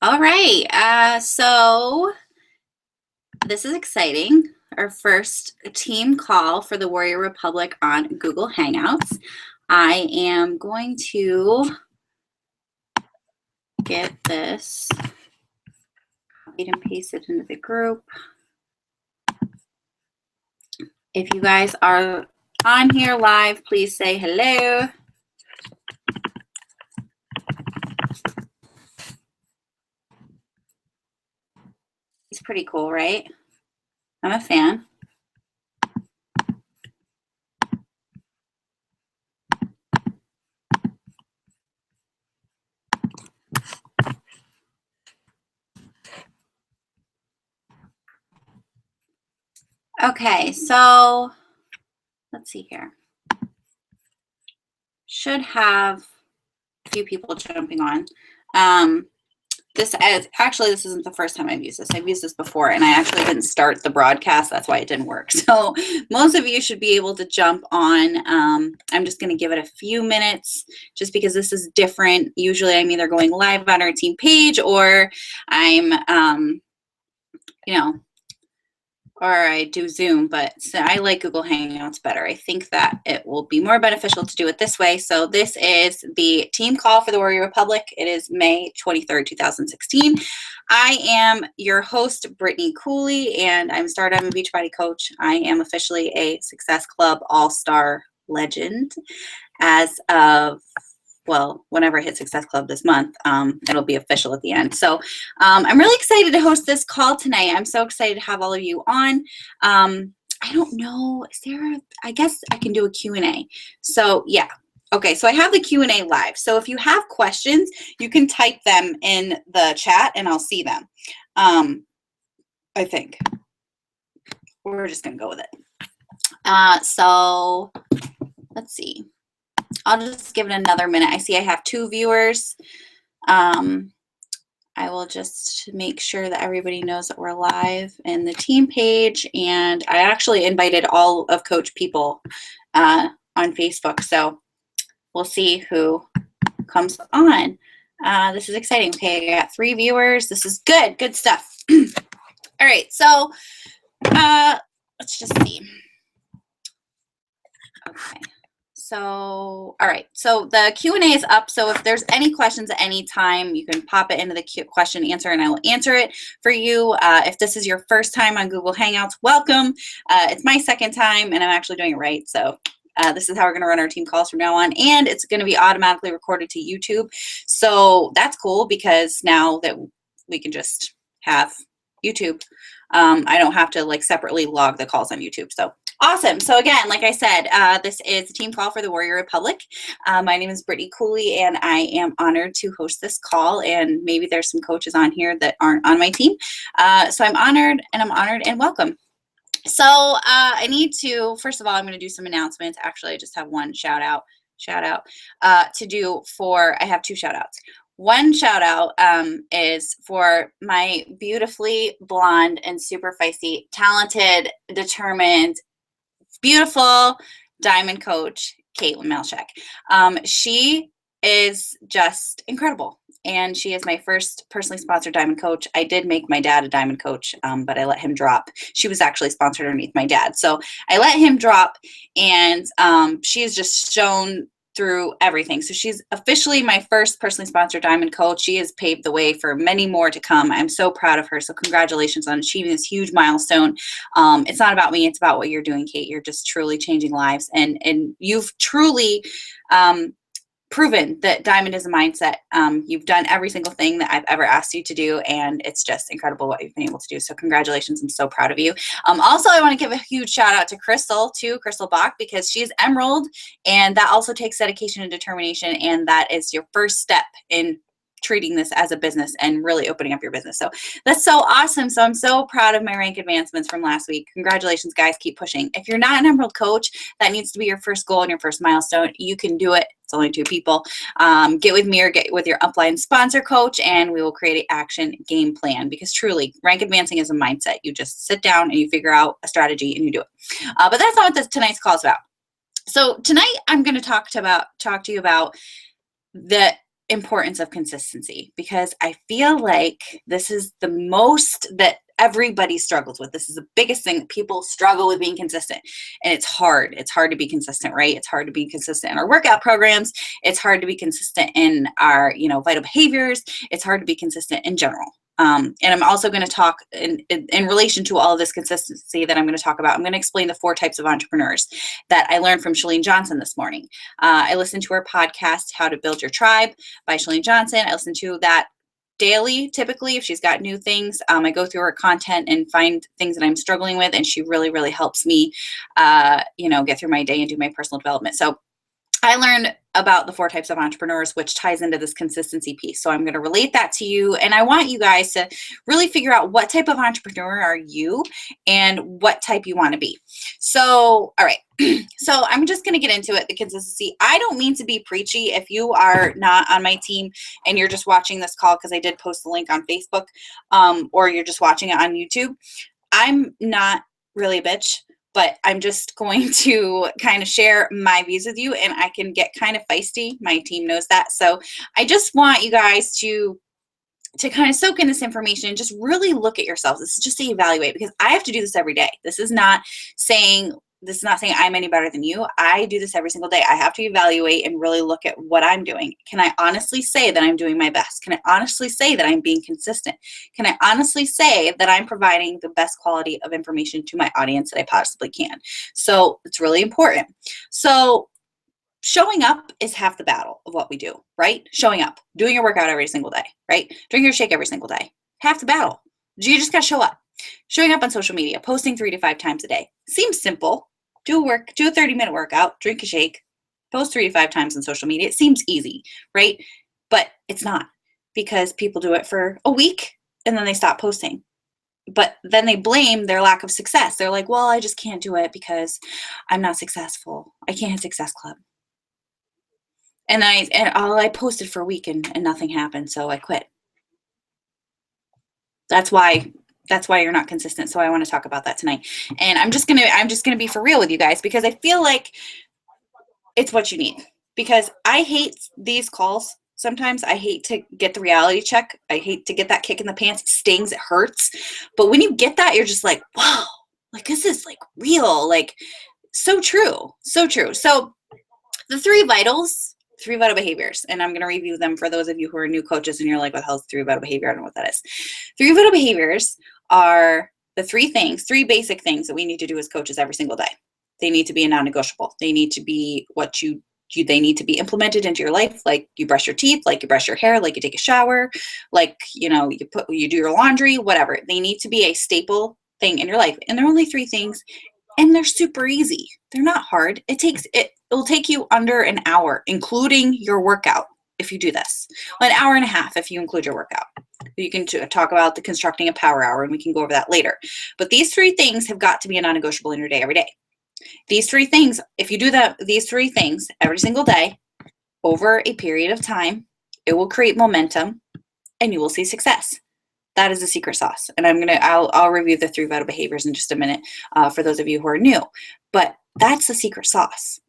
All right, so this is exciting. Our first team call for the Warrior Republic on Google Hangouts. I am going to get this copied and pasted into the group. If you guys are on here live, please say hello. It's pretty cool, right? I'm a fan. Okay, so let's see here. Should have a few people jumping on. This isn't the first time I've used this. I've used this before, and I actually didn't start the broadcast. That's why it didn't work. So most of you should be able to jump on. I'm just going to give it a few minutes just because this is different. Usually I'm either going live on our team page or I'm, or I do Zoom, but I like Google Hangouts better. I think that it will be more beneficial to do it this way. So this is the team call for the Warrior Republic. It is May 23rd, 2016. I am your host, Brittany Cooley, and I'm a Beachbody coach. I am officially a Success Club All-Star legend as of, well, whenever I hit Success Club this month, it'll be official at the end. So I'm really excited to host this call tonight. I'm so excited to have all of you on. I don't know, I guess I can do a Q&A. So yeah. Okay, so I have the Q&A live. So if you have questions, you can type them in the chat and I'll see them. I think. We're just gonna go with it. So let's see. I'll just give it another minute. I see I have 2 viewers. I will just make sure that everybody knows that we're live in the team page. And I actually invited all of Coach people on Facebook. So we'll see who comes on. This is exciting. Okay, I got 3 viewers. This is good. Good stuff. All right, so let's just see. Okay. So, all right, so the Q&A is up. So if there's any questions at any time, you can pop it into the question answer and I will answer it for you. If this is your first time on Google Hangouts, welcome. It's my second time and I'm actually doing it right. So this is how we're going to run our team calls from now on. And it's going to be automatically recorded to YouTube. So that's cool because now that we can just have YouTube, I don't have to like separately log the calls on YouTube. So awesome. So again, like I said, this is a team call for the Warrior Republic. My name is Brittany Cooley, and I am honored to host this call. And maybe there's some coaches on here that aren't on my team. So I'm honored and welcome. So I need to, first of all, I'm going to do some announcements. Actually, I just have one shout out to do for, I have 2 shout outs. One shout out is for my beautifully blonde and super feisty, talented, determined, beautiful diamond coach, Caitlin Malchek. She is just incredible. And she is my first personally sponsored diamond coach. I did make my dad a diamond coach, but I let him drop. She was actually sponsored underneath my dad. So I let him drop, and she has just shown through everything. So she's officially my first personally sponsored diamond coach. She has paved the way for many more to come. I'm so proud of her. So congratulations on achieving this huge milestone. It's not about me. It's about what you're doing, Kate. You're just truly changing lives. And you've truly proven that diamond is a mindset. You've done every single thing that I've ever asked you to do, and it's just incredible what you've been able to do. So congratulations. I'm so proud of you. Also, I want to give a huge shout out to Crystal Bach, because she's Emerald, and that also takes dedication and determination, and that is your first step in treating this as a business and really opening up your business. So that's so awesome. So I'm so proud of my rank advancements from last week. Congratulations, guys. Keep pushing. If you're not an Emerald coach, that needs to be your first goal and your first milestone. You can do it. It's only 2 people. Get with me or get with your upline sponsor coach, and we will create an action game plan, because truly rank advancing is a mindset. You just sit down and you figure out a strategy and you do it. But that's not what tonight's call is about. So tonight I'm going to talk to you about the importance of consistency, because I feel like this is the most that everybody struggles with. This is the biggest thing that people struggle with, being consistent. And it's hard. It's hard to be consistent, right? It's hard to be consistent in our workout programs. It's hard to be consistent in our, vital behaviors. It's hard to be consistent in general. And I'm also going to talk in relation to all of this consistency that I'm going to talk about. I'm going to explain the 4 types of entrepreneurs that I learned from Chalene Johnson this morning. I listened to her podcast, How to Build Your Tribe by Chalene Johnson. I listen to that daily, typically, if she's got new things. I go through her content and find things that I'm struggling with, and she really, really helps me, get through my day and do my personal development. So I learned about the 4 types of entrepreneurs, which ties into this consistency piece. So I'm going to relate that to you. And I want you guys to really figure out what type of entrepreneur are you and what type you want to be. So, all right. So I'm just going to get into it, the consistency. I don't mean to be preachy. If you are not on my team and you're just watching this call, because I did post the link on Facebook, or you're just watching it on YouTube, I'm not really a bitch. But I'm just going to kind of share my views with you, and I can get kind of feisty. My team knows that. So I just want you guys to kind of soak in this information and just really look at yourselves. This is just to evaluate, because I have to do this every day. This is not saying I'm any better than you. I do this every single day. I have to evaluate and really look at what I'm doing. Can I honestly say that I'm doing my best? Can I honestly say that I'm being consistent? Can I honestly say that I'm providing the best quality of information to my audience that I possibly can? So it's really important. So showing up is half the battle of what we do, right? Showing up, doing your workout every single day, right? Drinking your shake every single day. Half the battle. You just got to show up. Showing up on social media, posting 3 to 5 times a day. Seems simple. Do a 30-minute workout, drink a shake, post 3 to 5 times on social media. It seems easy, right? But it's not, because people do it for a week and then they stop posting. But then they blame their lack of success. They're like, well, I just can't do it because I'm not successful. I can't hit Success Club. And I posted for a week and nothing happened, so I quit. That's why you're not consistent. So I want to talk about that tonight. And I'm just gonna be for real with you guys, because I feel like it's what you need. Because I hate these calls. Sometimes I hate to get the reality check. I hate to get that kick in the pants. It stings, it hurts. But when you get that, you're just like, wow, like this is like real, like so true, so true. So the 3 vital behaviors, and I'm going to review them for those of you who are new coaches and you're like, what the hell is 3 vital behavior? I don't know what that is. 3 vital behaviors are the 3 basic things that we need to do as coaches every single day. They need to be a non-negotiable. They need to be they need to be implemented into your life, like you brush your teeth, like you brush your hair, like you take a shower, like, you do your laundry, whatever. They need to be a staple thing in your life. And there are only 3 things, and they're super easy. They're not hard. It will take you under an hour, including your workout, if you do this. An hour and a half if you include your workout. You can talk about the constructing a power hour, and we can go over that later. But these 3 things have got to be a non-negotiable in your day every day. These 3 things, if you do these 3 things every single day over a period of time, it will create momentum and you will see success. That is the secret sauce. And I'll review the 3 vital behaviors in just a minute for those of you who are new. But that's the secret sauce.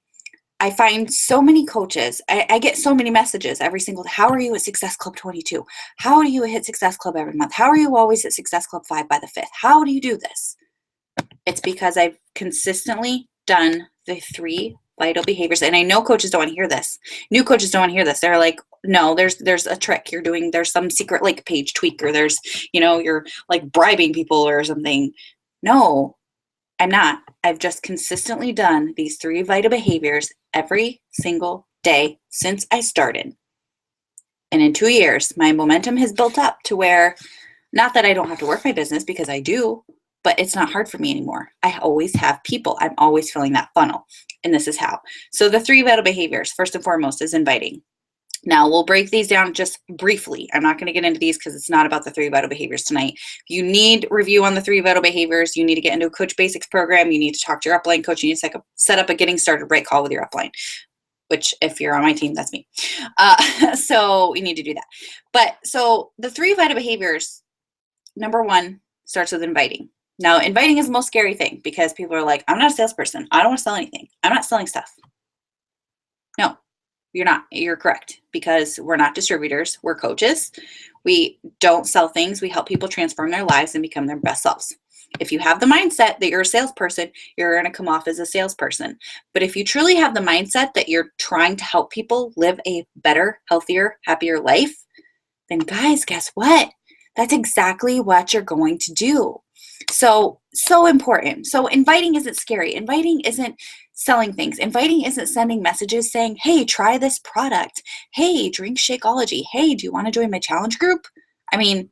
I find so many coaches, I get so many messages every single day. How are you at Success Club 22? How do you hit Success Club every month? How are you always at Success Club 5 by the 5th? How do you do this? It's because I've consistently done the 3 vital behaviors. And I know coaches don't want to hear this. New coaches don't want to hear this. They're like, no, there's a trick you're doing. There's some secret like page tweak, or there's, you're like bribing people or something. No, I'm not. I've just consistently done these 3 vital behaviors every single day since I started. And in 2 years, my momentum has built up to where, not that I don't have to work my business, because I do, but it's not hard for me anymore. I always have people. I'm always filling that funnel. And this is how. So the 3 vital behaviors, first and foremost, is inviting. Now, we'll break these down just briefly. I'm not going to get into these because it's not about the 3 vital behaviors tonight. If you need review on the 3 vital behaviors, you need to get into a Coach Basics program. You need to talk to your upline coach. You need to set up a getting started right call with your upline, which if you're on my team, that's me. So you need to do that. But so the 3 vital behaviors, number 1 starts with inviting. Now, inviting is the most scary thing, because people are like, I'm not a salesperson. I don't want to sell anything. I'm not selling stuff. No, You're correct, because we're not distributors, we're coaches. We don't sell things. We help people transform their lives and become their best selves. If you have the mindset that you're a salesperson, you're going to come off as a salesperson. But if you truly have the mindset that you're trying to help people live a better, healthier, happier life, then guys, guess what? That's exactly what you're going to do. So important. So inviting isn't scary. Inviting isn't selling things. Inviting isn't sending messages saying, hey, try this product. Hey, drink Shakeology. Hey, do you want to join my challenge group? I mean,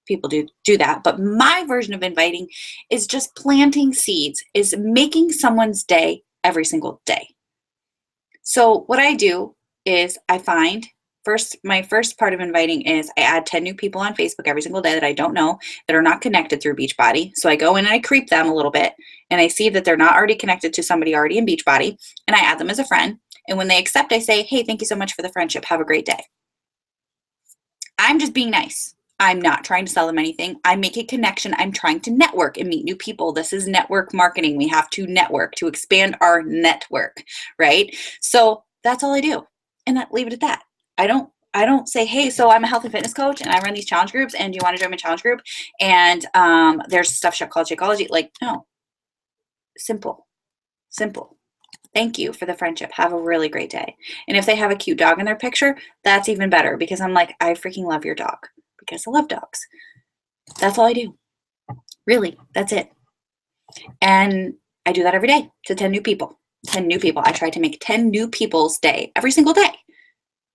people do that. But my version of inviting is just planting seeds, is making someone's day every single day. So what I do is I find my first part of inviting is I add 10 new people on Facebook every single day that I don't know, that are not connected through Beachbody. So I go in and I creep them a little bit, and I see that they're not already connected to somebody already in Beachbody, and I add them as a friend. And when they accept, I say, hey, thank you so much for the friendship. Have a great day. I'm just being nice. I'm not trying to sell them anything. I make a connection. I'm trying to network and meet new people. This is network marketing. We have to network to expand our network, right? So that's all I do. And leave it at that. I don't say, hey, so I'm a health and fitness coach and I run these challenge groups, and do you want to join my challenge group? And there's stuff called Shakeology. Like, no. Simple. Thank you for the friendship. Have a really great day. And if they have a cute dog in their picture, that's even better, because I'm like, I freaking love your dog, because I love dogs. That's all I do. Really, that's it. And I do that every day to 10 new people. 10 new people. I try to make 10 new people's day every single day.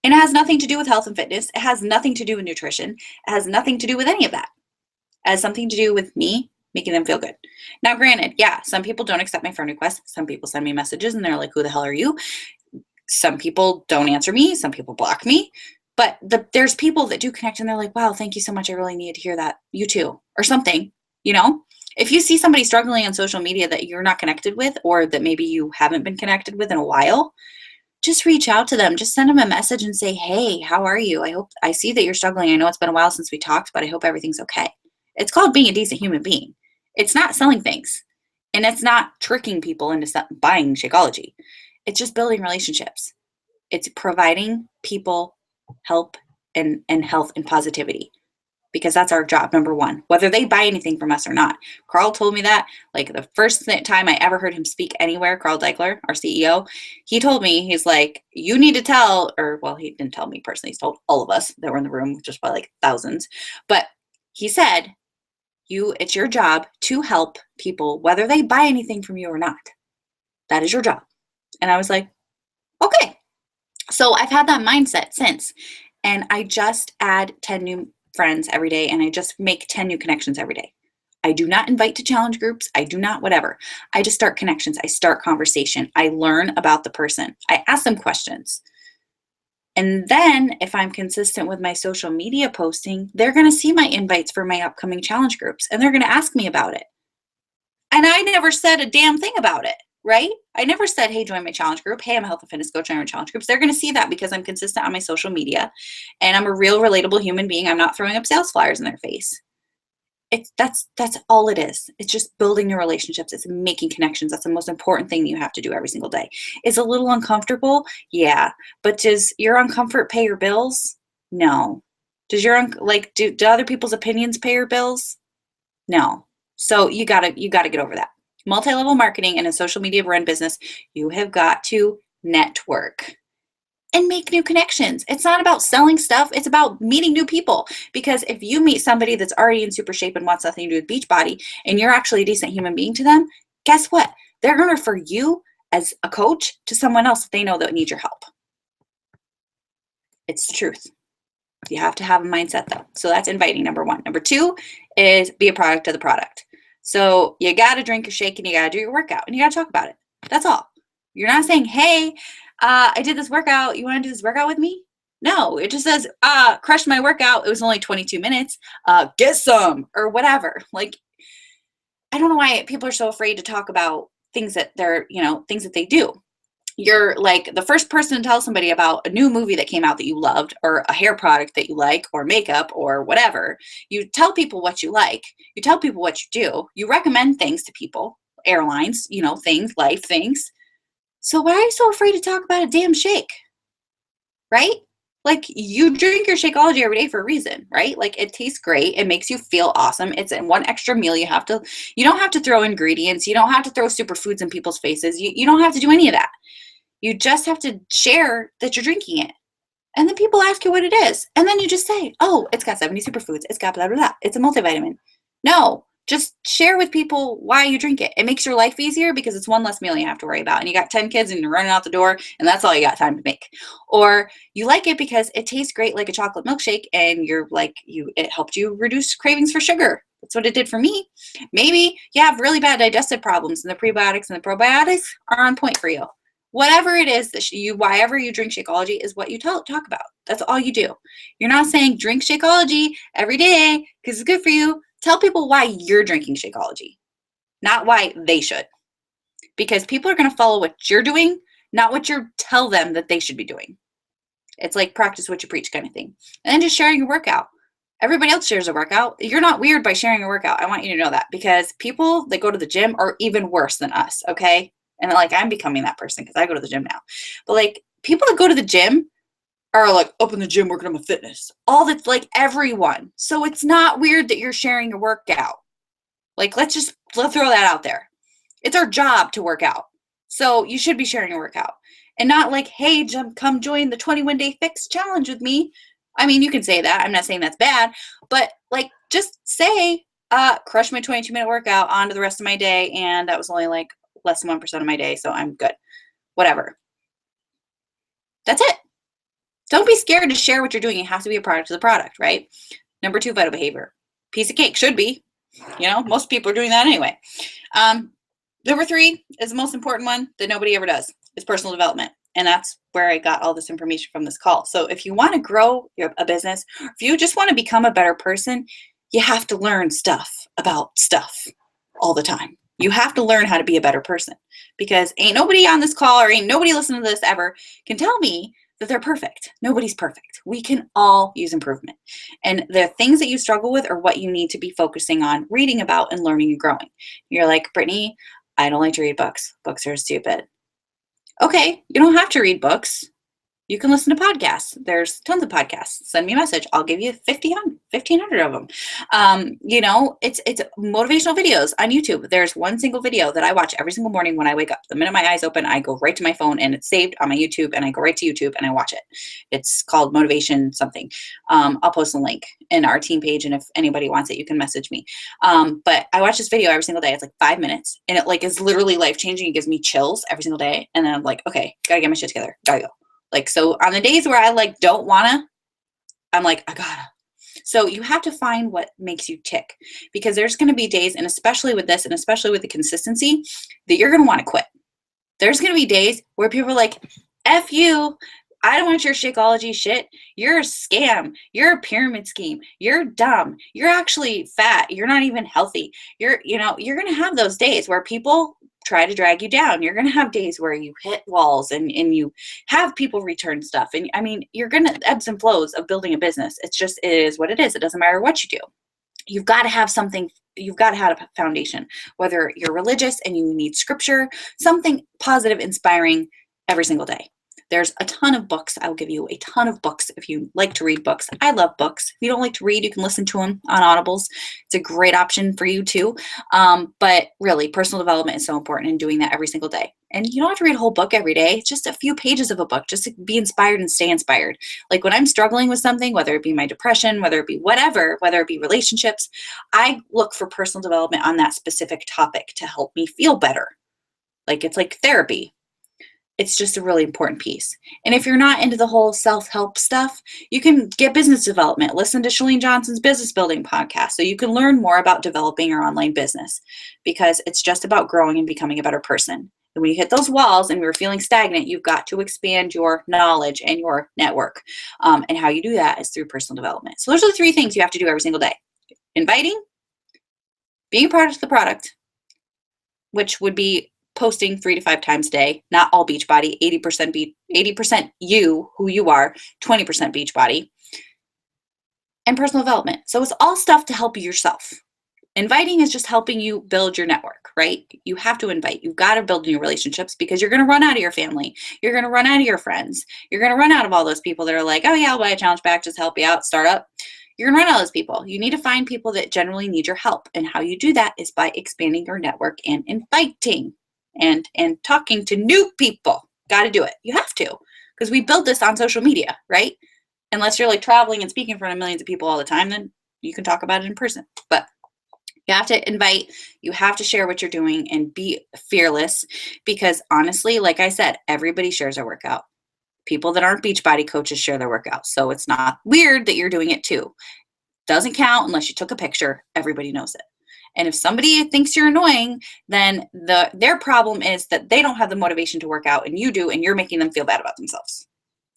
And it has nothing to do with health and fitness. It has nothing to do with nutrition. It has nothing to do with any of that. It has something to do with me making them feel good. Now, granted, yeah, some people don't accept my friend requests. Some people send me messages and they're like, who the hell are you? Some people don't answer me. Some people block me. But there's people that do connect, and they're like, wow, thank you so much. I really needed to hear that. You too. Or something, you know? If you see somebody struggling on social media that you're not connected with, or that maybe you haven't been connected with in a while, just reach out to them. Just send them a message and say, hey, how are you? I see that you're struggling. I know it's been a while since we talked, but I hope everything's okay. It's called being a decent human being. It's not selling things, and it's not tricking people into buying Shakeology. It's just building relationships. It's providing people help and health and positivity, because that's our job, number one, whether they buy anything from us or not. Carl told me that, like, the first time I ever heard him speak anywhere, Carl Deichler, our CEO, he told me, he's like, you need to tell, or, well, he didn't tell me personally, he's told all of us that were in the room, just by like thousands, but he said, it's your job to help people, whether they buy anything from you or not. That is your job. And I was like, okay. So I've had that mindset since, and I just add 10 new friends every day, and I just make 10 new connections every day. I do not invite to challenge groups. I do not whatever. I just start connections. I start conversation. I learn about the person. I ask them questions. And then if I'm consistent with my social media posting, they're going to see my invites for my upcoming challenge groups, and they're going to ask me about it. And I never said a damn thing about it, right? I never said, hey, join my challenge group. Hey, I'm a health and fitness coach. I run challenge groups. They're going to see that because I'm consistent on my social media, and I'm a real relatable human being. I'm not throwing up sales flyers in their face. That's all it is. It's just building your relationships. It's making connections. That's the most important thing you have to do every single day. It's a little uncomfortable, yeah. But does your uncomfort pay your bills? No. Does do other people's opinions pay your bills? No. So you gotta get over that. Multi-level marketing in a social media run business, you have got to network and make new connections. It's not about selling stuff. It's about meeting new people. Because if you meet somebody that's already in super shape and wants nothing to do with Beachbody, and you're actually a decent human being to them, guess what? They're going to refer you as a coach to someone else that they know that needs your help. It's the truth. You have to have a mindset, though. So that's inviting, number one. Number two is be a product of the product. So you got to drink your shake and you got to do your workout and you got to talk about it. That's all. You're not saying, hey, I did this workout. You want to do this workout with me? No, it just says, crushed my workout. It was only 22 minutes. Get some, or whatever. Like, I don't know why people are so afraid to talk about things that things that they do. You're like the first person to tell somebody about a new movie that came out that you loved, or a hair product that you like, or makeup, or whatever. You tell people what you like. You tell people what you do. You recommend things to people, airlines, things, life things. So why are you so afraid to talk about a damn shake? right? Like, you drink your Shakeology every day for a reason, right? Like, it tastes great. It makes you feel awesome. It's in one extra meal. You don't have to throw ingredients. You don't have to throw superfoods in people's faces. You don't have to do any of that. You just have to share that you're drinking it. And then people ask you what it is. And then you just say, oh, it's got 70 superfoods. It's got blah, blah, blah. It's a multivitamin. No, just share with people why you drink it. It makes your life easier because it's one less meal you have to worry about. And you got 10 kids and you're running out the door and that's all you got time to make. Or you like it because it tastes great like a chocolate milkshake and it helped you reduce cravings for sugar. That's what it did for me. Maybe you have really bad digestive problems and the prebiotics and the probiotics are on point for you. Whatever it is that wherever you drink Shakeology is what you talk about. That's all you do. You're not saying drink Shakeology every day because it's good for you. Tell people why you're drinking Shakeology, not why they should. Because people are going to follow what you're doing, not what you tell them that they should be doing. It's like practice what you preach kind of thing. And then just sharing your workout. Everybody else shares a workout. You're not weird by sharing a workout. I want you to know that, because people that go to the gym are even worse than us, okay? And like, I'm becoming that person because I go to the gym now. But like, people that go to the gym are like up in the gym working on my fitness. All that's like everyone. So it's not weird that you're sharing your workout. Like, let's throw that out there. It's our job to work out. So you should be sharing your workout. And not like, hey, come join the 21-day fix challenge with me. I mean, you can say that. I'm not saying that's bad. But like, just say, crush my 22-minute workout onto the rest of my day. And that was only like less than 1% of my day, so I'm good. Whatever. That's it. Don't be scared to share what you're doing. It has to be a product of the product, right? Number 2, vital behavior. Piece of cake, should be. Most people are doing that anyway. Number 3 is the most important one that nobody ever does. It's personal development. And that's where I got all this information from this call. So if you want to grow a business, if you just want to become a better person, you have to learn stuff about stuff all the time. You have to learn how to be a better person, because ain't nobody on this call or ain't nobody listening to this ever can tell me that they're perfect. Nobody's perfect. We can all use improvement. And the things that you struggle with are what you need to be focusing on, reading about, and learning and growing. You're like, Brittany, I don't like to read books. Books are stupid. Okay, you don't have to read books. You can listen to podcasts. There's tons of podcasts. Send me a message. I'll give you 1,500 of them. It's motivational videos on YouTube. There's one single video that I watch every single morning when I wake up. The minute my eyes open, I go right to my phone and it's saved on my YouTube, and I go right to YouTube and I watch it. It's called Motivation something. I'll post a link in our team page, and if anybody wants it, you can message me. But I watch this video every single day. It's like 5 minutes, and it like is literally life-changing. It gives me chills every single day. And then I'm like, okay, gotta get my shit together. Gotta go. Like, so on the days where I like don't wanna, I'm like, I gotta. So you have to find what makes you tick, because there's going to be days, and especially with this, and especially with the consistency, that you're going to want to quit. There's going to be days where people are like, F you, I don't want your Shakeology shit. You're a scam. You're a pyramid scheme. You're dumb. You're actually fat. You're not even healthy. You're going to have those days where people try to drag you down. You're going to have days where you hit walls and you have people return stuff. And I mean, you're going to ebbs and flows of building a business. It is what it is. It doesn't matter what you do. You've got to have something. You've got to have a foundation, whether you're religious and you need scripture, something positive, inspiring every single day. There's a ton of books. I'll give you a ton of books if you like to read books. I love books. If you don't like to read, you can listen to them on Audibles. It's a great option for you too. But really, personal development is so important in doing that every single day. And you don't have to read a whole book every day. It's just a few pages of a book, just to be inspired and stay inspired. Like when I'm struggling with something, whether it be my depression, whether it be whatever, whether it be relationships, I look for personal development on that specific topic to help me feel better. Like it's like therapy. It's just a really important piece. And if you're not into the whole self-help stuff, you can get business development. Listen to Chalene Johnson's business building podcast so you can learn more about developing your online business, because it's just about growing and becoming a better person. And when you hit those walls and you're feeling stagnant, you've got to expand your knowledge and your network. And how you do that is through personal development. So those are the 3 things you have to do every single day. Inviting, being a part of the product, which would be posting 3 to 5 times a day, not all Beachbody, 80% you, who you are, 20% Beachbody, and personal development. So it's all stuff to help yourself. Inviting is just helping you build your network. right? You have to invite. You've got to build new relationships because you're going to run out of your family. You're going to run out of your friends. You're going to run out of all those people that are like, oh yeah, I'll buy a challenge pack, just help you out, start up. You're going to run out of those people. You need to find people that generally need your help. And how you do that is by expanding your network and inviting and talking to new people. Got to do it. You have to, because we build this on social media, right? Unless you're like traveling and speaking in front of millions of people all the time, then you can talk about it in person. But you have to invite, you have to share what you're doing and be fearless, because honestly, like I said, everybody shares their workout. People that aren't Beachbody coaches share their workouts. So it's not weird that you're doing it too. Doesn't count unless you took a picture. Everybody knows it. And if somebody thinks you're annoying, then their problem is that they don't have the motivation to work out and you do, and you're making them feel bad about themselves.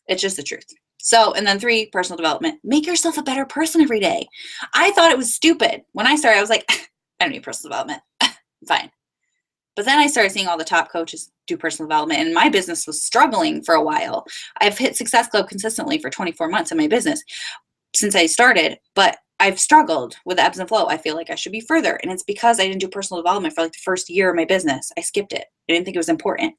It's just the truth. So, and then 3, personal development. Make yourself a better person every day. I thought it was stupid. When I started, I was like, I don't need personal development. Fine. But then I started seeing all the top coaches do personal development, and my business was struggling for a while. I've hit Success Club consistently for 24 months in my business since I started, but I've struggled with the ebbs and flow. I feel like I should be further. And it's because I didn't do personal development for like the first year of my business. I skipped it. I didn't think it was important.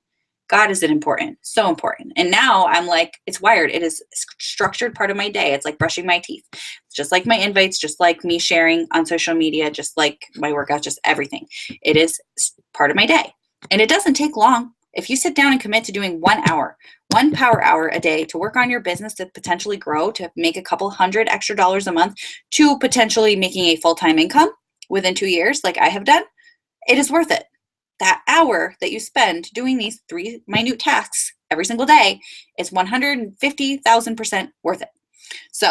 God, is it important? So important. And now I'm like, it's wired. It is a structured part of my day. It's like brushing my teeth. It's just like my invites, just like me sharing on social media, just like my workouts, just everything. It is part of my day. And it doesn't take long. If you sit down and commit to doing 1 hour, 1 power hour a day to work on your business, to potentially grow, to make a couple $100 extra a month, to potentially making a full-time income within 2 years, like I have done, it is worth it. That hour that you spend doing these 3 minute tasks every single day is 150,000% worth it. So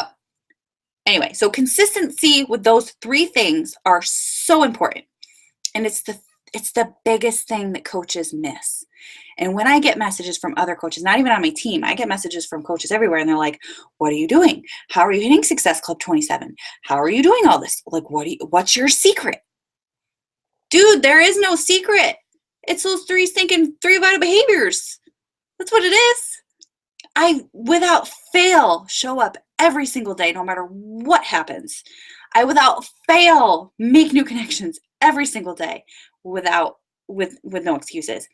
anyway, so consistency with those 3 things are so important. And it's the biggest thing that coaches miss. And when I get messages from other coaches, not even on my team, I get messages from coaches everywhere, and they're like, what are you doing? How are you hitting Success Club 27? How are you doing all this? Like, what's your secret? Dude, there is no secret. It's those 3 vital behaviors. That's what it is. I, without fail, show up every single day, no matter what happens. I, without fail, make new connections every single day with no excuses.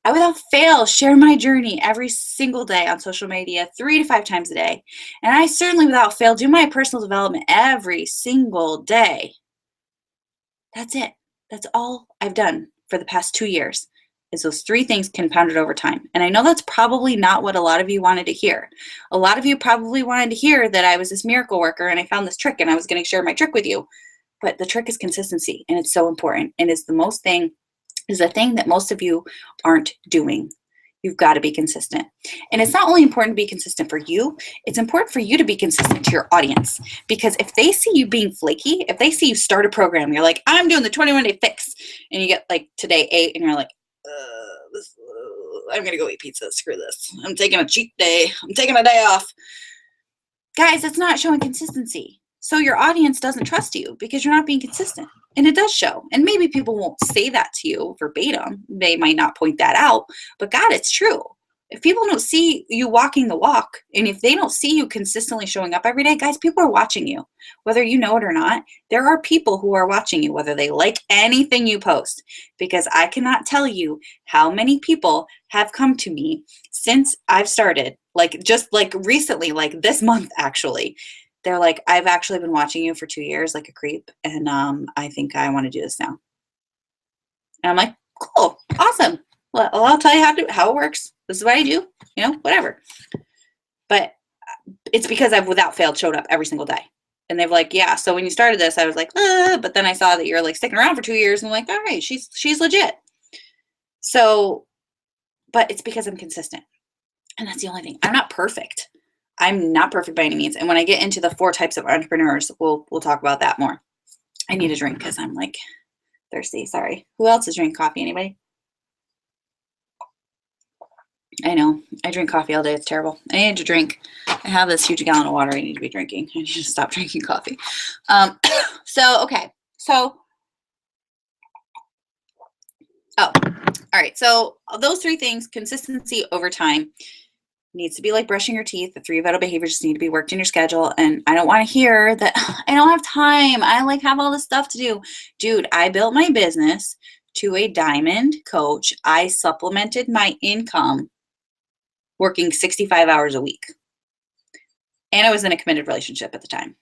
I, without fail, share my journey every single day on social media 3 to 5 times a day. And I certainly, without fail, do my personal development every single day. That's it. That's all I've done for the past 2 years, is those 3 things compounded over time. And I know that's probably not what a lot of you wanted to hear. A lot of you probably wanted to hear that I was this miracle worker and I found this trick and I was going to share my trick with you. But the trick is consistency, and it's so important. And it's the thing that most of you aren't doing. You've got to be consistent. And it's not only important to be consistent for you, it's important for you to be consistent to your audience. Because if they see you being flaky, if they see you start a program, you're like, I'm doing the 21-day fix, and you get like today 8, and you're like, I'm going to go eat pizza. Screw this. I'm taking a cheat day. I'm taking a day off. Guys, it's not showing consistency. So your audience doesn't trust you because you're not being consistent. And it does show. And maybe people won't say that to you verbatim. They might not point that out. But God, it's true. If people don't see you walking the walk, and if they don't see you consistently showing up every day, guys, people are watching you. Whether you know it or not, there are people who are watching you, whether they like anything you post. Because I cannot tell you how many people have come to me since I've started, like just like recently, like this month actually. They're like, I've actually been watching you for 2 years like a creep, and I think I want to do this now. And I'm like, cool, awesome. Well, I'll tell you how it works. This is what I do, whatever. But it's because I've without fail showed up every single day. And they're like, yeah, so when you started this, I was like, but then I saw that you're like sticking around for 2 years, and I'm like, all right, she's legit. So, but it's because I'm consistent. And that's the only thing. I'm not perfect. I'm not perfect by any means. And when I get into the 4 types of entrepreneurs, we'll talk about that more. I need a drink because I'm like thirsty. Sorry. Who else is drinking coffee? Anybody? I know. I drink coffee all day. It's terrible. I need to drink. I have this huge gallon of water I need to be drinking. I need to stop drinking coffee. Okay. So, all right. So those 3 things, consistency over time, needs to be like brushing your teeth. The 3 vital behaviors just need to be worked in your schedule. And I don't want to hear that I don't have time. I like have all this stuff to do. Dude, I built my business to a diamond coach, I supplemented my income working 65 hours a week. And I was in a committed relationship at the time.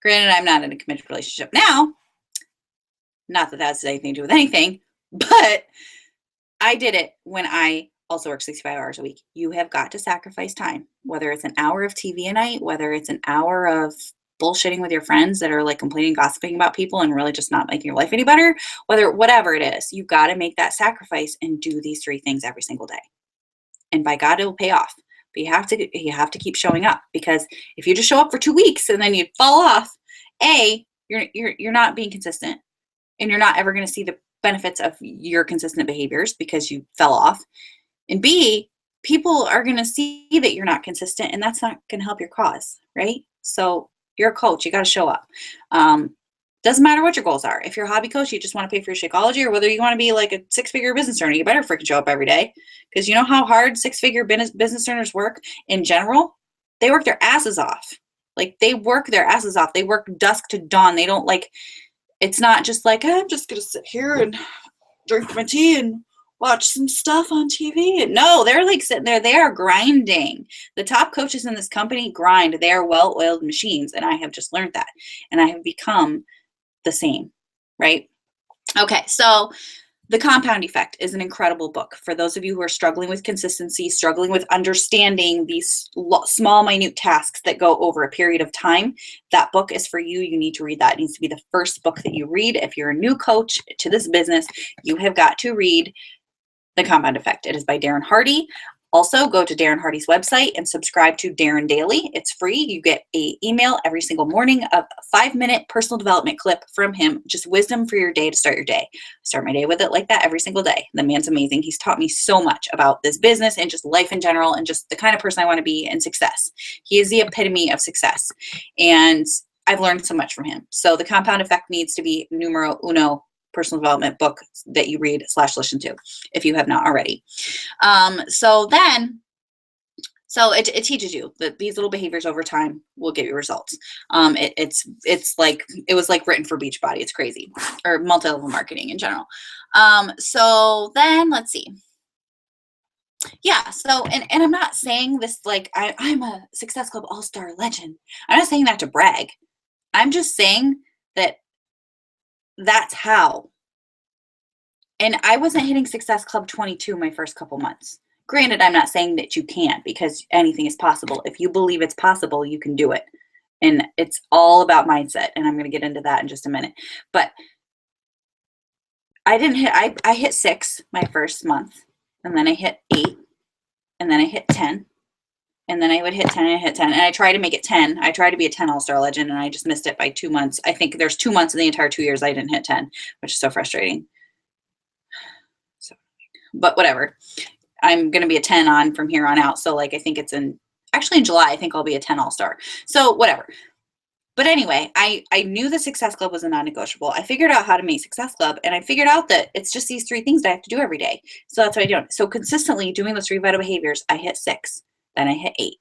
Granted, I'm not in a committed relationship now. Not that that's anything to do with anything, but I did it when I also work 65 hours a week. You have got to sacrifice time, whether it's an hour of TV a night, whether it's an hour of bullshitting with your friends that are like complaining, gossiping about people and really just not making your life any better, whatever it is, you got to make that sacrifice and do these 3 things every single day. And by God, it will pay off. But you have to keep showing up, because if you just show up for 2 weeks and then you fall off, you're not being consistent, and you're not ever going to see the benefits of your consistent behaviors because you fell off. And B, people are going to see that you're not consistent, and that's not going to help your cause, right? So you're a coach, you got to show up. Doesn't matter what your goals are. If you're a hobby coach, you just want to pay for your Shakeology, or whether you want to be like a 6-figure business owner, you better freaking show up every day. Because you know how hard 6-figure business owners work in general? They work their asses off. Like, they work their asses off. They work dusk to dawn. They don't like, it's not just like, I'm just going to sit here and drink my tea and watch some stuff on TV. And no, they're like sitting there. They are grinding. The top coaches in this company grind. They are well-oiled machines. And I have just learned that. And I have become the same, right? Okay, so The Compound Effect is an incredible book for those of you who are struggling with consistency, struggling with understanding these small, minute tasks that go over a period of time. That book is for you. You need to read that. It needs to be the first book that you read. If you're a new coach to this business, you have got to read The Compound Effect. It is by Darren Hardy. Also, go to Darren Hardy's website and subscribe to Darren Daily. It's free. You get an email every single morning of a 5-minute personal development clip from him, just wisdom for your day to start your day. I start my day with it like that every single day. The man's amazing. He's taught me so much about this business and just life in general and just the kind of person I want to be and success. He is the epitome of success. And I've learned so much from him. So The Compound Effect needs to be numero uno personal development book that you read / listen to if you have not already. So it teaches you that these little behaviors over time will get you results. It's like, it was like written for Beachbody. It's crazy, or multi-level marketing in general. So then let's see. Yeah. So, and I'm not saying this like I'm a Success Club All-Star legend. I'm not saying that to brag. I'm just saying that that's how. And I wasn't hitting Success Club 22 my first couple months. Granted, I'm not saying that you can't, because anything is possible. If you believe it's possible, you can do it. And it's all about mindset. And I'm going to get into that in just a minute. But I didn't hit, I hit 6 my first month. And then I hit 8. And then I hit 10. And then I would hit 10 and hit 10. And I tried to make it 10. I tried to be a 10 All-Star legend, and I just missed it by 2 months. I think there's 2 months in the entire 2 years I didn't hit 10, which is so frustrating. But whatever, I'm going to be a 10 on from here on out. So like, I think it's actually in July, I think I'll be a 10 All-Star. So whatever. But anyway, I knew the Success Club was a non-negotiable. I figured out how to make Success Club, and I figured out that it's just these 3 things that I have to do every day. So that's what I do. So consistently doing those 3 vital behaviors, I hit 6, then I hit 8,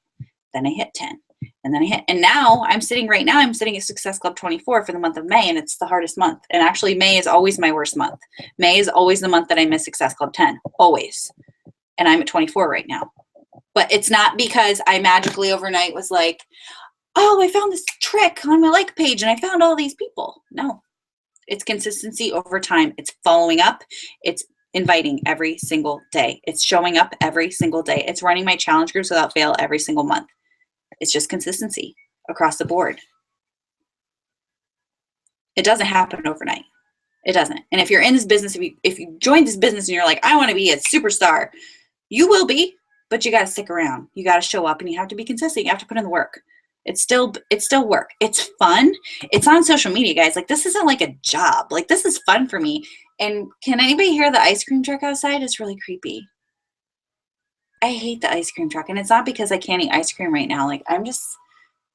then I hit 10. And then and now I'm sitting at Success Club 24 for the month of May, and it's the hardest month. And actually May is always my worst month. May is always the month that I miss Success Club 10, always. And I'm at 24 right now. But it's not because I magically overnight was like, oh, I found this trick on my like page and I found all these people. No, it's consistency over time. It's following up. It's inviting every single day. It's showing up every single day. It's running my challenge groups without fail every single month. It's just consistency across the board. It doesn't happen overnight. It doesn't. And if you're in this business, if you join this business and you're like, I want to be a superstar, you will be, but you got to stick around. You got to show up, and you have to be consistent. You have to put in the work. It's still work. It's fun. It's on social media, guys. Like, this isn't like a job. Like, this is fun for me. And can anybody hear the ice cream truck outside? It's really creepy. I hate the ice cream truck. And it's not because I can't eat ice cream right now. Like,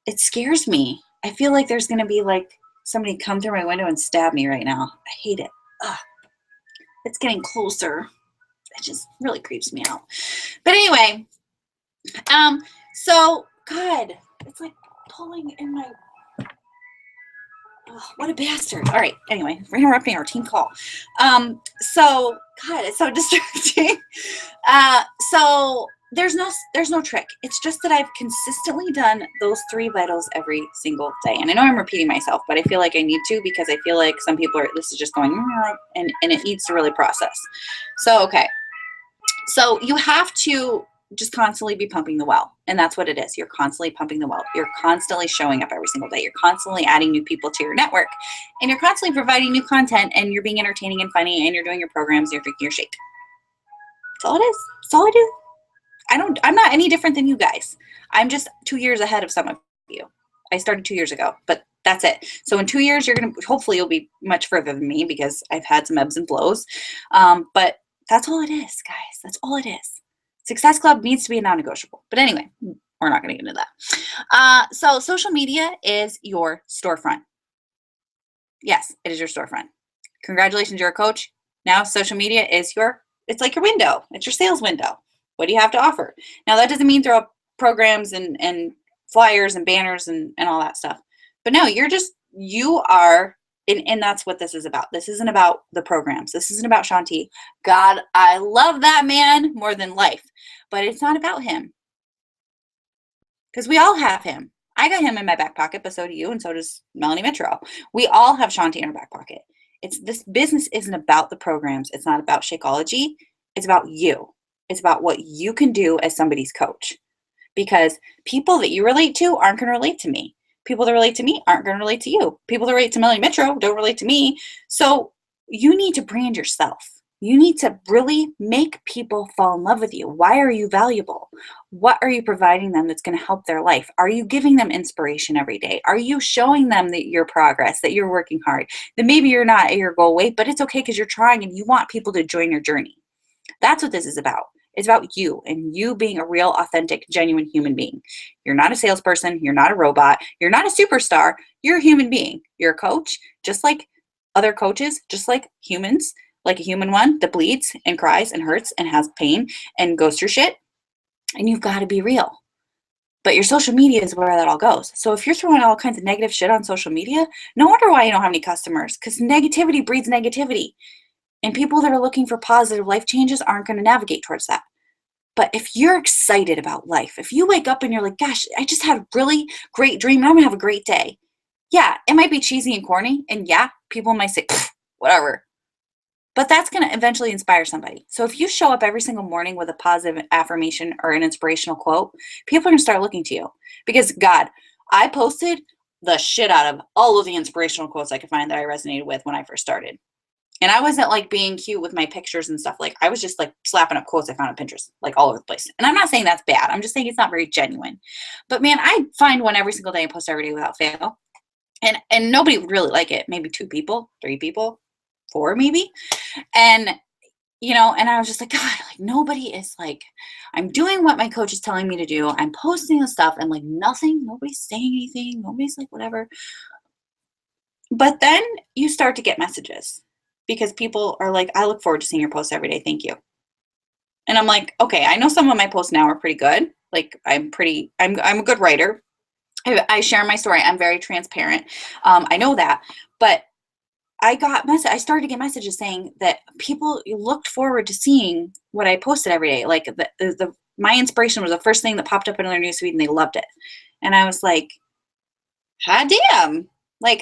it scares me. I feel like there's going to be like somebody come through my window and stab me right now. I hate it. Ugh. It's getting closer. It just really creeps me out. But anyway, so God, it's like pulling in my, Oh, what a bastard. All right. Anyway, we're interrupting our team call. So God, it's so distracting. So there's no trick. It's just that I've consistently done those 3 vitals every single day. And I know I'm repeating myself, but I feel like I need to, because I feel like some people are, this is just going, and it needs to really process. So, okay. So you have to just constantly be pumping the well. And that's what it is. You're constantly pumping the well. You're constantly showing up every single day. You're constantly adding new people to your network, and you're constantly providing new content, and you're being entertaining and funny, and you're doing your programs, and you're drinking your shake. That's all it is. That's all I do. I'm not any different than you guys. I'm just 2 years ahead of some of you. I started 2 years ago, but that's it. So in 2 years, hopefully you'll be much further than me, because I've had some ebbs and flows. But that's all it is, guys. That's all it is. Success Club needs to be a non-negotiable. But anyway, we're not going to get into that. So social media is your storefront. Yes, it is your storefront. Congratulations, you're a coach. Now social media is it's like your window. It's your sales window. What do you have to offer? Now, that doesn't mean throw up programs and flyers and banners and all that stuff. But no, you are, and that's what this is about. This isn't about the programs. This isn't about Shanti. God, I love that man more than life. But it's not about him. Because we all have him. I got him in my back pocket, but so do you, and so does Melanie Mitro. We all have Shanti in our back pocket. This business isn't about the programs. It's not about Shakeology. It's about you. It's about what you can do as somebody's coach. Because people that you relate to aren't going to relate to me. People that relate to me aren't going to relate to you. People that relate to Melanie Mitro don't relate to me. So you need to brand yourself. You need to really make people fall in love with you. Why are you valuable? What are you providing them that's going to help their life? Are you giving them inspiration every day? Are you showing them that your progress, that you're working hard, that maybe you're not at your goal weight, but it's okay because you're trying and you want people to join your journey? That's what this is about. It's about you and you being a real, authentic, genuine human being. You're not a salesperson. You're not a robot. You're not a superstar. You're a human being. You're a coach, just like other coaches, just like humans, like a human one that bleeds and cries and hurts and has pain and goes through shit. And you've got to be real. But your social media is where that all goes. So if you're throwing all kinds of negative shit on social media, no wonder why you don't have any customers, because negativity breeds negativity. And people that are looking for positive life changes aren't going to navigate towards that. But if you're excited about life, if you wake up and you're like, gosh, I just had a really great dream and I'm going to have a great day. Yeah, it might be cheesy and corny. And yeah, people might say, whatever. But that's going to eventually inspire somebody. So if you show up every single morning with a positive affirmation or an inspirational quote, people are going to start looking to you. Because God, I posted the shit out of all of the inspirational quotes I could find that I resonated with when I first started. And I wasn't like being cute with my pictures and stuff. Like I was just like slapping up quotes I found on Pinterest, like all over the place. And I'm not saying that's bad. I'm just saying it's not very genuine. But man, I find one every single day and post every day without fail. And nobody would really like it. Maybe 2 people, 3 people, 4 maybe. And and I was just like, God, like nobody is like, I'm doing what my coach is telling me to do. I'm posting the stuff and like nobody's saying anything. Nobody's like whatever. But then you start to get messages. Because people are like, I look forward to seeing your posts every day. Thank you. And I'm like, okay, I know some of my posts now are pretty good. Like I'm a good writer. I share my story. I'm very transparent. I know that, but I started to get messages saying that people looked forward to seeing what I posted every day. Like my inspiration was the first thing that popped up in their newsfeed and they loved it. And I was like, hot damn. Like,